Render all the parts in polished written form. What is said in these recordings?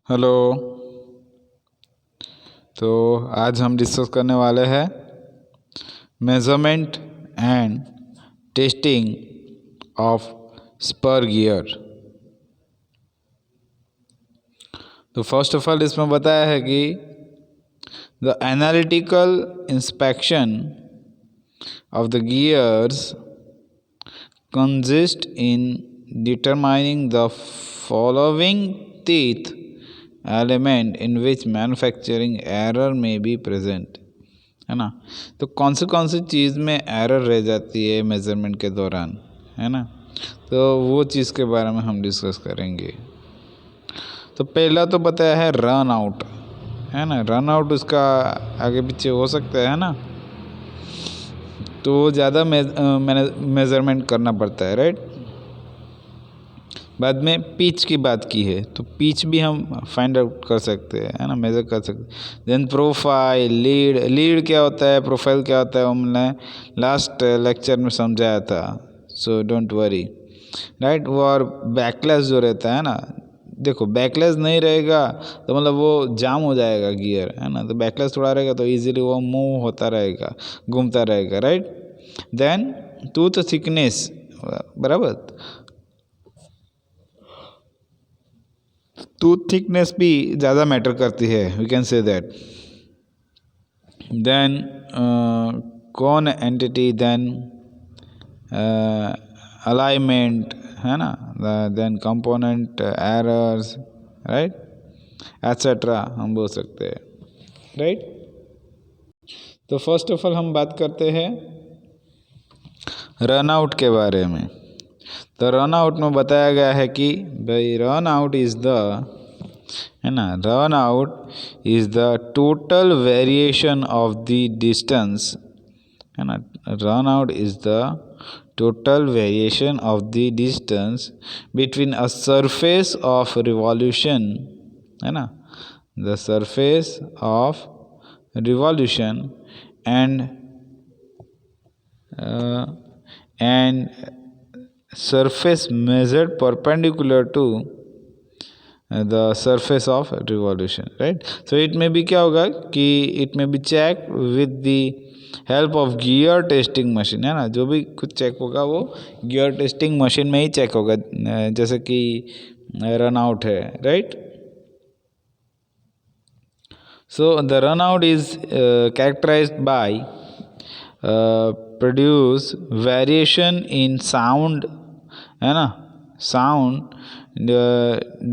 Hello. तो आज हम डिस्कस करने वाले हैं measurement and testing of spur gear. तो फर्स्ट ऑफ ऑल इसमें बताया है कि the analytical inspection of the gears consist in determining the following teeth element in which manufacturing error may be present, है ना। तो कौन सी चीज़ में एरर रह जाती है मेज़रमेंट के दौरान, है ना। तो वो चीज़ के बारे में हम डिस्कस करेंगे। तो पहला तो बताया है रन आउट, है ना। रन आउट उसका आगे पीछे हो सकता है ना, तो ज़्यादा मेज़रमेंट करना पड़ता है, राइट। बाद में पिच की बात की है, तो पिच भी हम फाइंड आउट कर सकते हैं, है ना, मेज़र कर सकते हैं। देन प्रोफाइल, लीड क्या होता है, प्रोफाइल क्या होता है, वो हमने लास्ट लेक्चर में समझाया था, सो डोंट वरी, राइट। वो और बैकलेस जो रहता है ना, देखो बैकलेस नहीं रहेगा तो मतलब वो जाम हो जाएगा गियर, है ना। तो बैकलेस थोड़ा रहेगा तो इजीली वो मूव होता रहेगा, घूमता रहेगा, राइट। देन टूथ थिकनेस, बराबर, टूथ थिकनेस भी ज़्यादा मैटर करती है, we can say that. Then कौन एंटिटी, देन अलाइनमेंट, है ना, then component errors, right, et cetera हम बोल सकते हैं, राइट। तो फर्स्ट ऑफ ऑल हम बात करते हैं रन आउट के बारे में। तो रन आउट में बताया गया है कि भाई रन आउट इज़ द, है ना, run out is the total variation of the distance, है ना। Run out is the total variation of the distance between a surface of revolution, है ना, the surface of revolution and surface measured perpendicular to the surface of revolution, right. So it may be क्या होगा कि it may be checked with the help of gear testing machine, है ना। जो भी कुछ चेक होगा वो गियर टेस्टिंग मशीन में ही चेक होगा, जैसे कि रन आउट है, right. So the run out is characterized by produce variation in sound, है ना, sound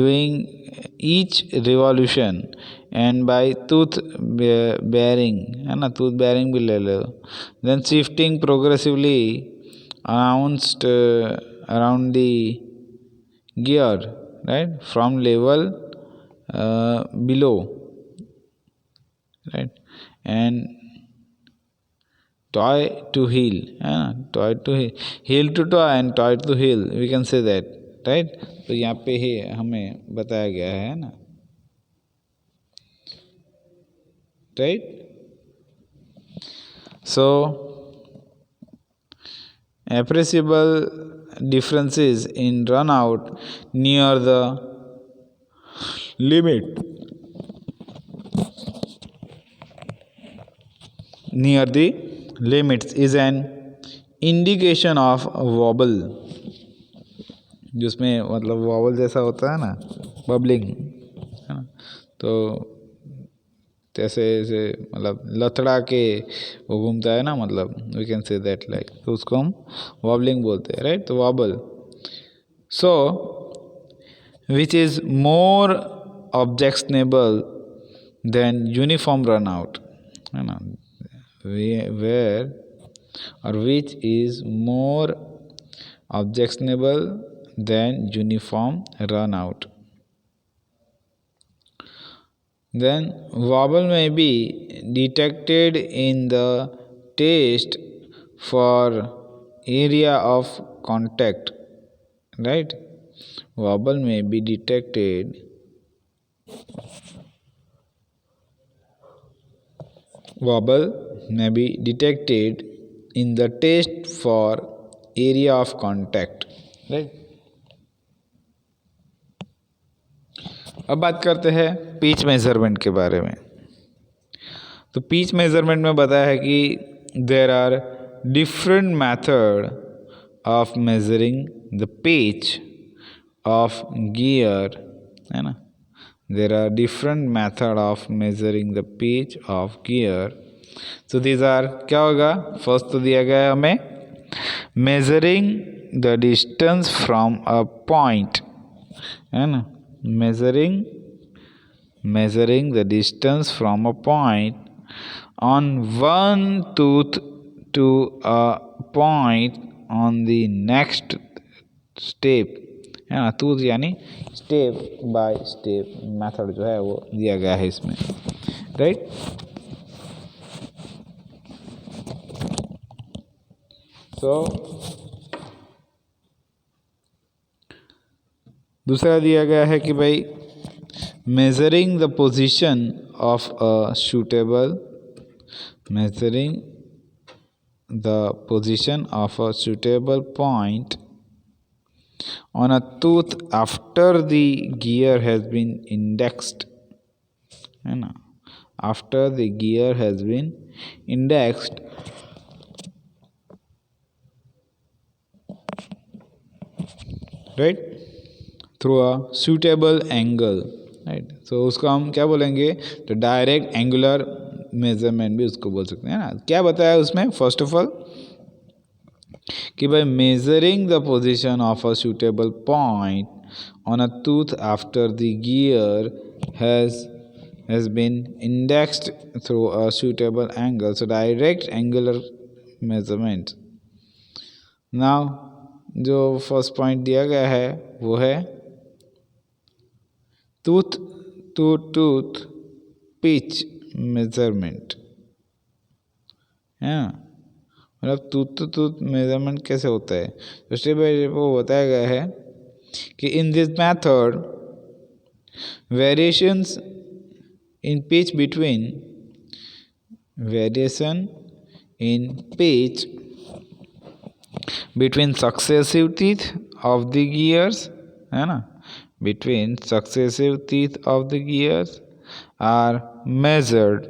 doing each revolution and by tooth bearing, है ना, tooth bearing भी ले लो। then shifting progressively announced around the gear, right, from level below, right, and toy to heel, toy to heel, heel to toy and toy to heel, we can say that, right। तो यहाँ पे ही हमें बताया गया है ना, right। so appreciable differences in run out near the limit, near the limits is an indication of wobble, जिसमें मतलब वॉवल जैसा होता है ना, बबलिंग, है ना। तो जैसे ऐसे मतलब लथड़ा के वो घूमता है ना, मतलब we can say that like, तो उसको हम वॉबलिंग बोलते हैं, राइट। तो wobble, so which is more objectionable than uniform run out, है ना, वेयर और which is more objectionable than uniform run out. Then wobble may be detected in the test for area of contact, right. Wobble may be detected in the test for area of contact, right. अब बात करते हैं pitch measurement के बारे में। तो pitch measurement में बताया है कि there are different method of measuring the pitch of gear, है ना। There are different method of measuring the pitch of gear. तो दीज आर, क्या होगा, फर्स्ट तो दिया गया है हमें measuring the distance from a point, है ना, measuring the distance from a point on one tooth to a point on the next step, है ना। tooth यानी स्टेप बाय स्टेप मेथड जो है वो दिया गया है इसमें, राइट। तो दूसरा दिया गया है कि भाई measuring the position of a suitable point on a tooth after the gear has been indexed, है ना, after the gear has been indexed, right, through a suitable angle, right. तो उसको हम क्या बोलेंगे, तो डायरेक्ट एंगुलर मेजरमेंट भी उसको बोल सकते हैं ना। क्या बताया उसमें, फर्स्ट ऑफ ऑल कि भाई measuring the position of a suitable point on a tooth after the gear has been indexed through a suitable angle, so direct angular measurement. Now जो फर्स्ट पॉइंट दिया गया है वो है tooth to tooth pitch measurement, है ना। मतलब tooth to tooth measurement कैसे होता है, तो स्टेप बाय स्टेप वो बताया गया है कि in this method variations in pitch between successive teeth of the gears, है ना, between successive teeth of the gears are measured,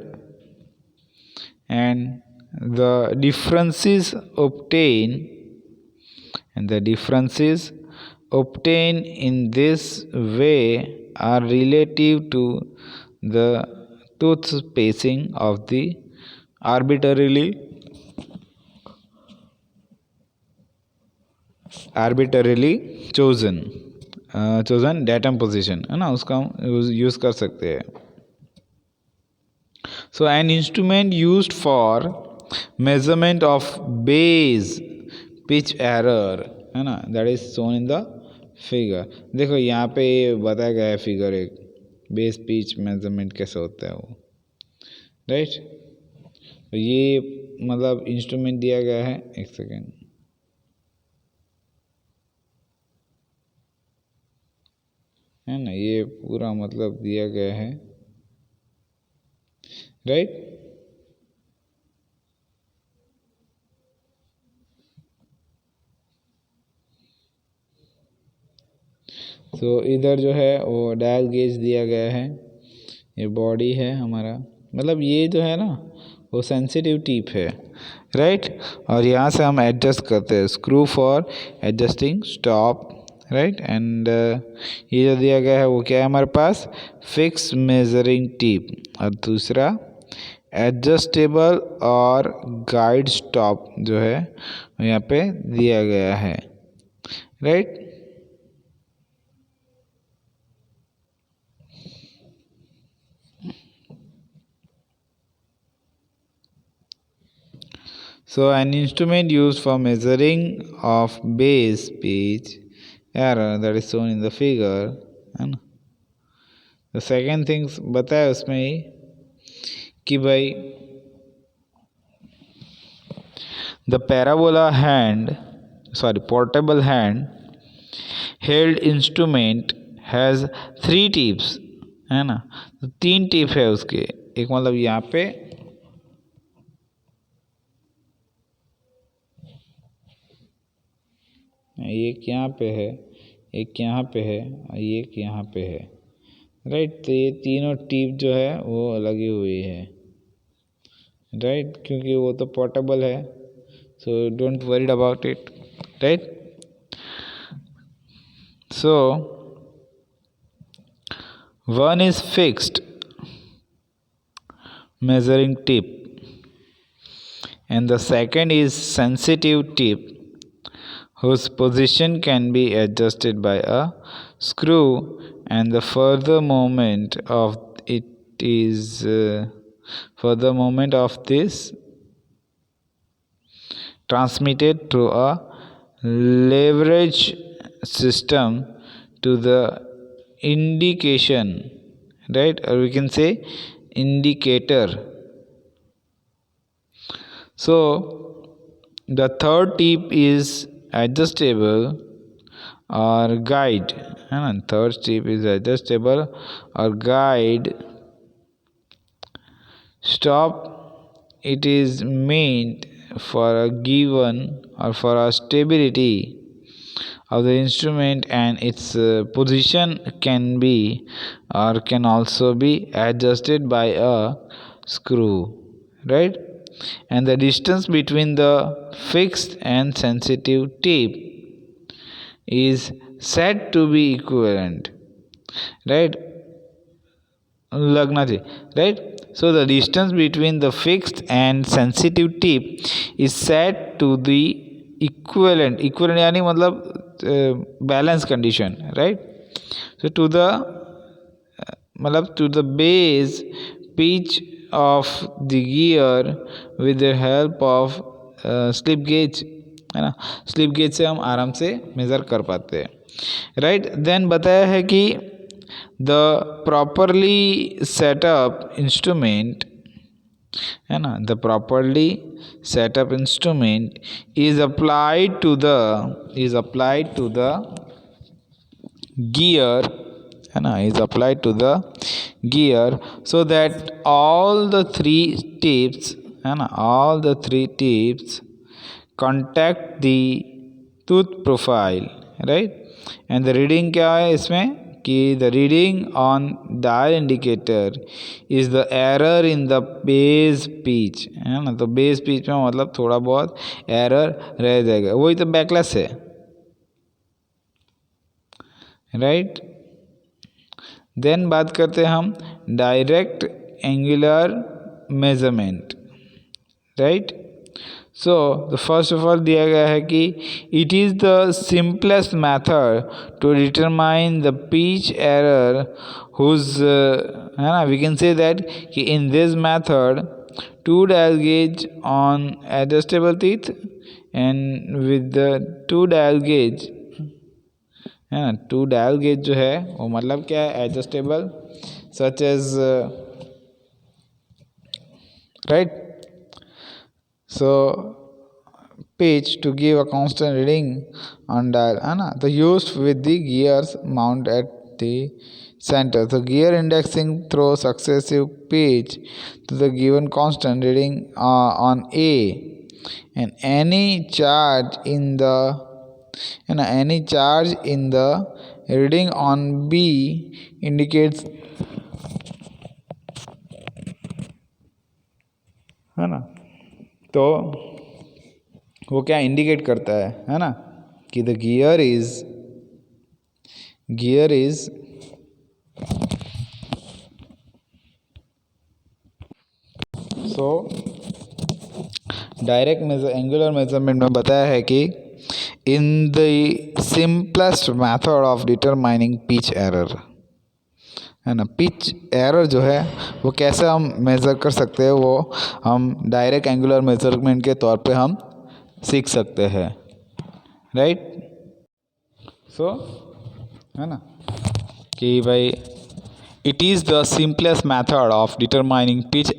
and the differences obtained in this way are relative to the tooth spacing of the arbitrarily chosen datum position, है ना, उसका हम use कर सकते हैं। So an instrument used for measurement of base pitch error, है ना, that is shown in the figure. देखो यहाँ पे बताया गया है फिगर एक, बेस पिच मेजरमेंट कैसे होता है वो, राइट। तो ये मतलब इंस्ट्रूमेंट दिया गया है, एक सेकेंड, है ना, ये पूरा मतलब दिया गया है, राइट। तो इधर जो है वो डायल गेज दिया गया है, ये बॉडी है हमारा, मतलब ये जो है ना वो सेंसिटिव टिप है, राइट। और यहाँ से हम एडजस्ट करते हैं, screw for adjusting stop, right. And ये जो दिया गया है वो क्या है हमारे पास, फिक्स मेजरिंग टिप, और दूसरा एडजस्टेबल और गाइड स्टॉप जो है यहाँ पे दिया गया है, right. So an instrument used for measuring of base pitch error that is shown in the figure, है ना। The second things बताया उसमें ही कि भाई the portable hand held instrument has 3 tips, है ना। तो 3 टिप है उसके, एक मतलब यहाँ पे, एक यहाँ पे है, एक यहाँ पे है, एक यहाँ पे है, राइट। तो ये तीनों टिप जो है वो लगी हुई है, राइट, क्योंकि वो तो पोर्टेबल है, so don't worried about it, right. So one is fixed measuring tip and the second is sensitive tip whose position can be adjusted by a screw and the further movement of it is further movement of this transmitted through a leverage system to the indication, right, or we can say indicator. So the third tip is adjustable or guide, and third tip is adjustable or guide stop. It is meant for a given or for a stability of the instrument and its position can be or can also be adjusted by a screw, right. And the distance between the fixed and sensitive tip is said to be equivalent, right, लगना चाहिए, right. So the distance between the fixed and sensitive tip is said to the equivalent यानी मतलब balance condition, right. So to the मतलब to the base pitch of the gear with the help of slip gauge, है ना। Slip gauge से हम आराम से measure कर पाते हैं, राइट। देन बताया है कि द प्रॉपरली सेटअप इंस्ट्रूमेंट, है ना, the properly setup instrument is applied to the gear, है ना, is applied to the gear so that all the three tips, है ना, all the three tips contact the tooth profile, right. and the reading क्या है इसमें कि the reading on dial indicator is the error in the base pitch, है ना। तो base pitch में मतलब थोड़ा बहुत error रह जाएगा, वही तो बैकलेस है, राइट। देन बात करते हैं हम direct angular measurement, right. So the first of all दिया गया है कि it is the simplest method to determine the pitch error whose, है ना, वी कैन से दैट कि in this method two dial gauge on adjustable teeth and with the two dial gauge, है ना, to dial gauge जो है वो मतलब क्या है, adjustable such as, right. So pitch to give a constant reading on dial, है ना, तो used with the gears mount at the center. So gear indexing through successive pitch to the given constant reading on A, and any charge in the, you know, any charge in the reading on B indicates, है ना, तो वो क्या indicate करता है ना, कि the gear is so direct angular measurement में बताया है कि in the simplest method of determining pitch error, है ना, पिच एरर जो है वो कैसे हम मेज़र कर सकते हैं, वो हम डायरेक्ट एंगुलर मेजरमेंट के तौर पे हम सीख सकते हैं, राइट। सो है ना कि भाई it is the simplest method of determining pitch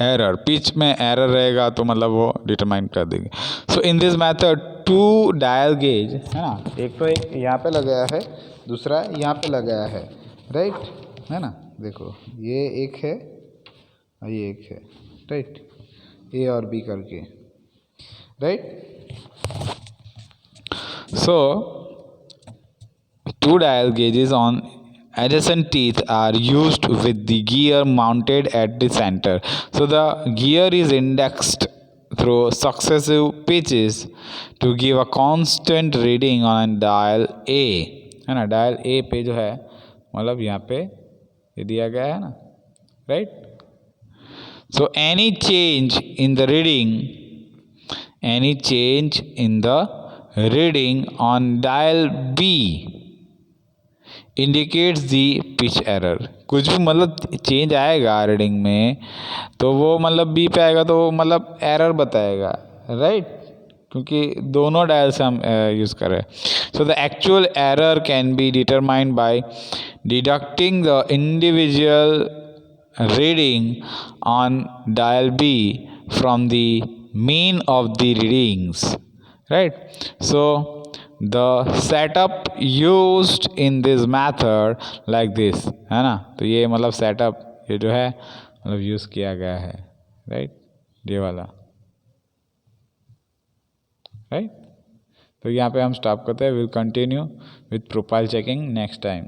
error, pitch में एरर रहेगा तो मतलब वो डिटरमाइन कर देगी। So in this method two dial gauge, है ना, एक तो एक यहाँ पे लगाया है, दूसरा यहाँ पे लगाया है, राइट, है ना, देखो ये एक है और ये एक है, राइट, ए और बी करके, right. So two dial gauges on adjacent teeth are used with the gear mounted at the center. So the gear is indexed through successive pitches to give a constant reading on dial A, है ना. Dial A पे जो है मतलब यहाँ पे ये दिया गया है ना, right. So any change in the reading on dial B indicates the pitch error. कुछ भी मतलब चेंज आएगा रीडिंग में तो वो मतलब बी पे आएगा तो वो मतलब एरर बताएगा, राइट. क्योंकि दोनों डायल से हम यूज़ कर रहे हैं. So the actual error can be determined by deducting the individual reading on dial B from the mean of the readings, right. So the setup used in this method like this, है ना. तो ये मतलब setup ये जो है मतलब use किया गया है, राइट. ये वाला, राइट. तो यहाँ पे हम स्टॉप करते हैं. Will continue with profile checking next time.